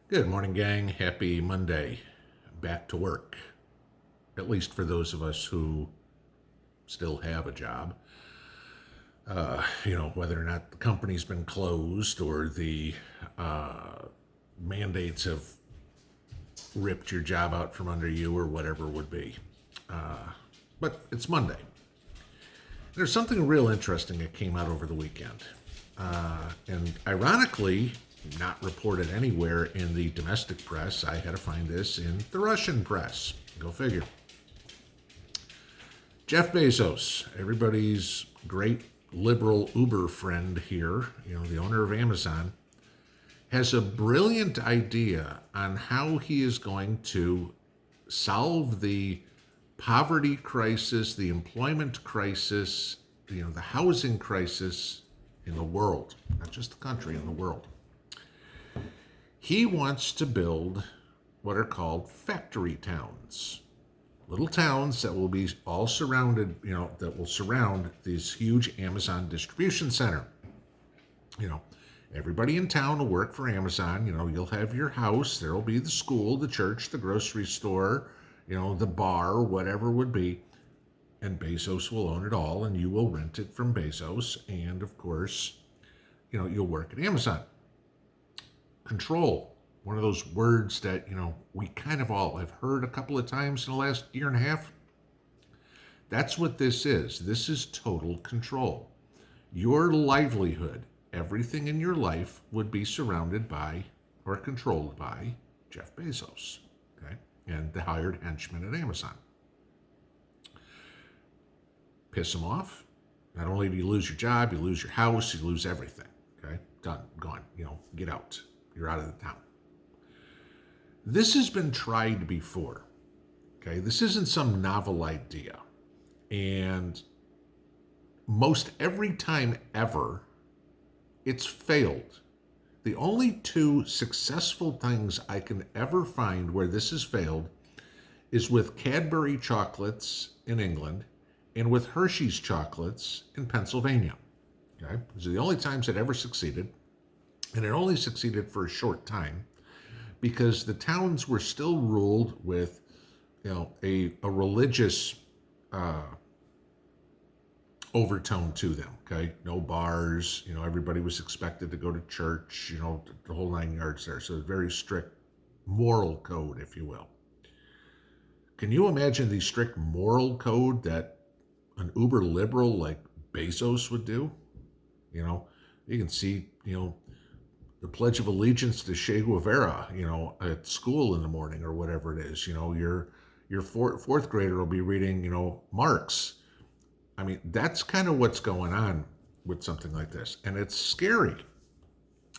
Good morning, gang. Happy Monday. Back to work. At least for those of us who still have a job. Whether or not the company's been closed or the mandates have ripped your job out from under you or whatever it would be. But it's Monday. There's something real interesting that came out over the weekend. And ironically, not reported anywhere in the domestic press. I had to find this in the Russian press. Go figure. Jeff Bezos, everybody's great liberal Uber friend here, the owner of Amazon, has a brilliant idea on how he is going to solve the poverty crisis, the employment crisis, the housing crisis in the world, not just the country, in the world. He wants to build what are called factory towns. Little towns that will be all surrounded, that will surround this huge Amazon distribution center. Everybody in town will work for Amazon. You'll have your house, there'll be the school, the church, the grocery store, the bar, whatever it would be. And Bezos will own it all, and you will rent it from Bezos. And of course, you'll work at Amazon. Control, one of those words that, we kind of all have heard a couple of times in the last year and a half. That's what this is. This is total control. Your livelihood, everything in your life would be surrounded by or controlled by Jeff Bezos, okay, and the hired henchmen at Amazon. Piss him off. Not only do you lose your job, you lose your house, you lose everything, okay? Done, gone, get out. You're out of the town. This has been tried before, okay? This isn't some novel idea. And most every time ever, it's failed. The only two successful things I can ever find where this has failed is with Cadbury chocolates in England and with Hershey's chocolates in Pennsylvania. Okay? Those are the only times it ever succeeded. And it only succeeded for a short time because the towns were still ruled with, a religious overtone to them. Okay, no bars. Everybody was expected to go to church. The whole 9 yards there. So a very strict moral code, if you will. Can you imagine the strict moral code that an uber liberal like Bezos would do? You can see, the Pledge of Allegiance to Che Guevara, at school in the morning or whatever it is. Your fourth grader will be reading, Marx. I mean, that's kind of what's going on with something like this. And it's scary.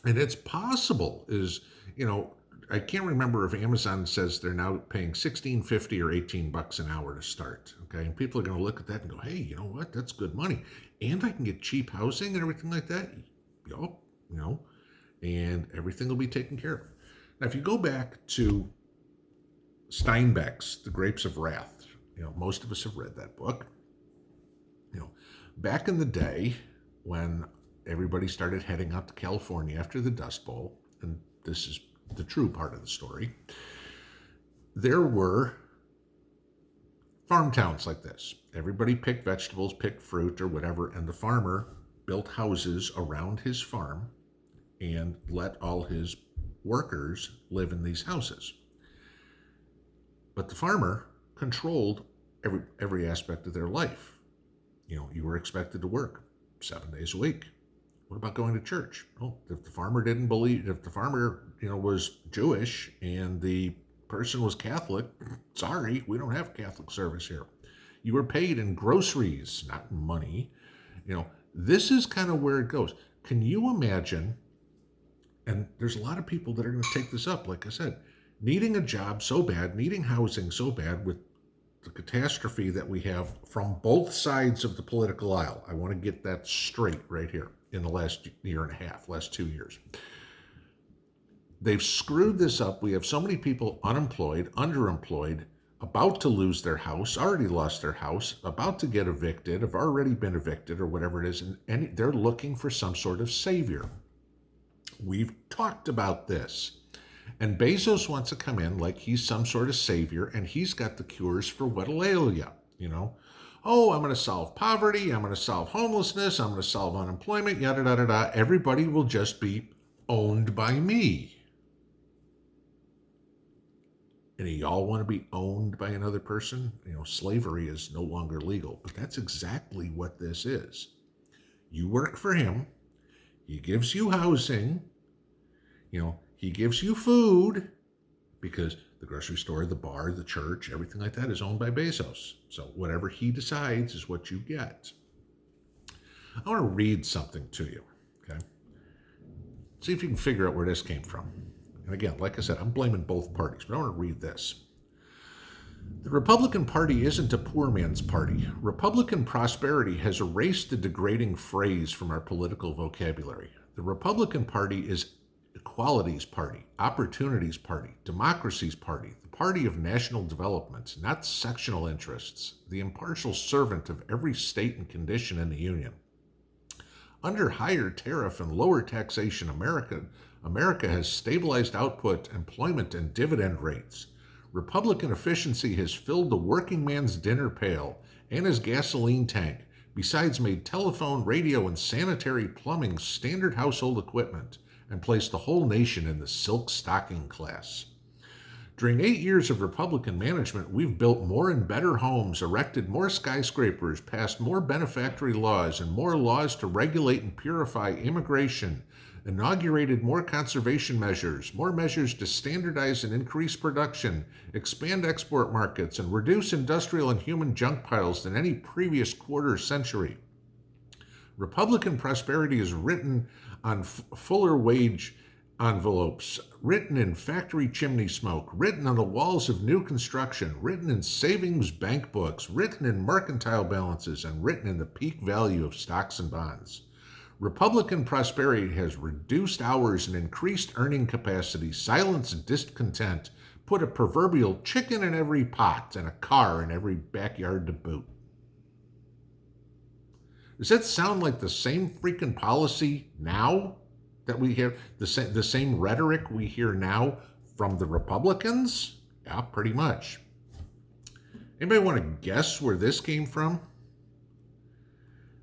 And it's possible I can't remember if Amazon says they're now paying $16.50 or $18 an hour to start. Okay. And people are going to look at that and go, hey, you know what? That's good money. And I can get cheap housing and everything like that. And everything will be taken care of. Now, if you go back to Steinbeck's The Grapes of Wrath, most of us have read that book. Back in the day when everybody started heading out to California after the Dust Bowl, and this is the true part of the story, there were farm towns like this. Everybody picked vegetables, picked fruit or whatever, and the farmer built houses around his farm and let all his workers live in these houses. But the farmer controlled every aspect of their life. You were expected to work 7 days a week. What about going to church? Well, if the farmer was Jewish and the person was Catholic, sorry, we don't have Catholic service here. You were paid in groceries, not in money. This is kind of where it goes. Can you imagine? And there's a lot of people that are going to take this up, like I said, needing a job so bad, needing housing so bad with the catastrophe that we have from both sides of the political aisle. I want to get that straight right here in the last year and a half, last 2 years. They've screwed this up. We have so many people unemployed, underemployed, about to lose their house, already lost their house, about to get evicted, have already been evicted or whatever it is, and they're looking for some sort of savior. We've talked about this. And Bezos wants to come in like he's some sort of savior, and he's got the cures for what'll ail you, you know. Oh, I'm going to solve poverty. I'm going to solve homelessness. I'm going to solve unemployment, yada, yada, yada. Everybody will just be owned by me. And y'all want to be owned by another person? You know, slavery is no longer legal. But that's exactly what this is. You work for him. He gives you housing. You know, he gives you food, because the grocery store, the bar, the church, everything like that is owned by Bezos. So whatever he decides is what you get. I want to read something to you, okay? See if you can figure out where this came from. And again, like I said, I'm blaming both parties, but I want to read this. The Republican Party isn't a poor man's party. Republican prosperity has erased the degrading phrase from our political vocabulary. The Republican Party is equality's party, opportunity's party, democracy's party, the party of national development, not sectional interests, the impartial servant of every state and condition in the Union. Under higher tariff and lower taxation, America has stabilized output, employment, and dividend rates. Republican efficiency has filled the working man's dinner pail and his gasoline tank, besides made telephone, radio, and sanitary plumbing standard household equipment, and placed the whole nation in the silk stocking class. During 8 years of Republican management, we've built more and better homes, erected more skyscrapers, passed more benefactory laws, and more laws to regulate and purify immigration, inaugurated more conservation measures, more measures to standardize and increase production, expand export markets, and reduce industrial and human junk piles than any previous quarter century. Republican prosperity is written on fuller wage envelopes, written in factory chimney smoke, written on the walls of new construction, written in savings bank books, written in mercantile balances, and written in the peak value of stocks and bonds. Republican prosperity has reduced hours and increased earning capacity, silenced discontent, put a proverbial chicken in every pot and a car in every backyard to boot. Does that sound like the same freaking policy now that we hear, the same rhetoric we hear now from the Republicans? Yeah, pretty much. Anybody want to guess where this came from?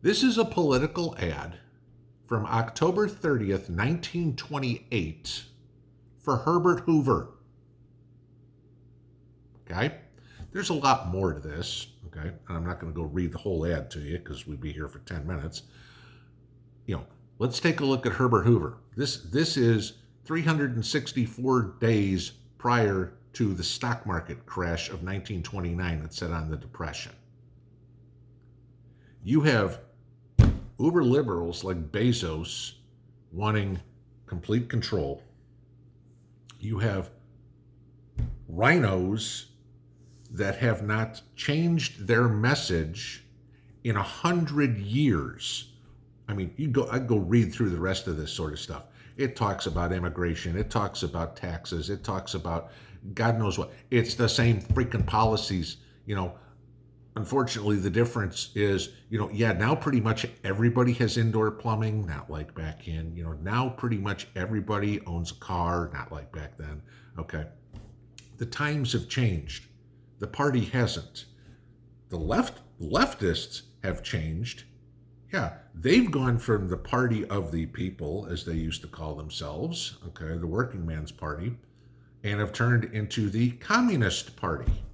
This is a political ad from October 30th, 1928 for Herbert Hoover. Okay? There's a lot more to this, okay? And I'm not going to go read the whole ad to you because we'd be here for 10 minutes. You know, let's take a look at Herbert Hoover. This is 364 days prior to the stock market crash of 1929 that set on the Depression. You have uber liberals like Bezos wanting complete control. You have rhinos that have not changed their message in 100 years. I mean, I'd go read through the rest of this sort of stuff. It talks about immigration. It talks about taxes. It talks about God knows what. It's the same freaking policies. You know, unfortunately, the difference is, now pretty much everybody has indoor plumbing, not like back in. Now pretty much everybody owns a car, not like back then. Okay. The times have changed. The party hasn't. The leftists have changed. Yeah, they've gone from the party of the people, as they used to call themselves, okay, the working man's party, and have turned into the Communist Party.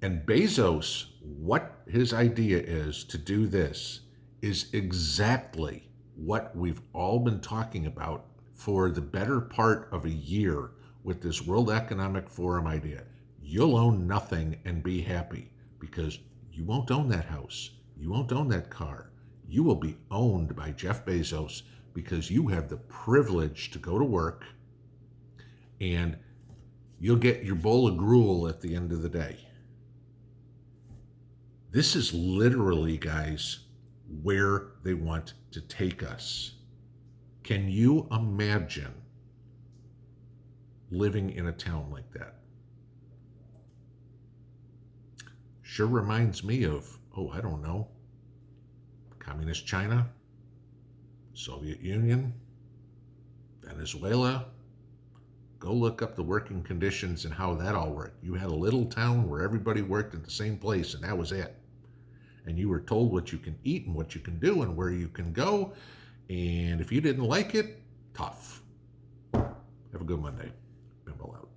And Bezos, what his idea is to do this is exactly what we've all been talking about for the better part of a year with this World Economic Forum idea. You'll own nothing and be happy because you won't own that house. You won't own that car. You will be owned by Jeff Bezos because you have the privilege to go to work and you'll get your bowl of gruel at the end of the day. This is literally, guys, where they want to take us. Can you imagine living in a town like that? Sure reminds me of, I don't know, Communist China, Soviet Union, Venezuela, Go look up the working conditions and how that all worked. You had a little town where everybody worked at the same place, and that was it. And you were told what you can eat and what you can do and where you can go. And if you didn't like it, tough. Have a good Monday. Pinball out.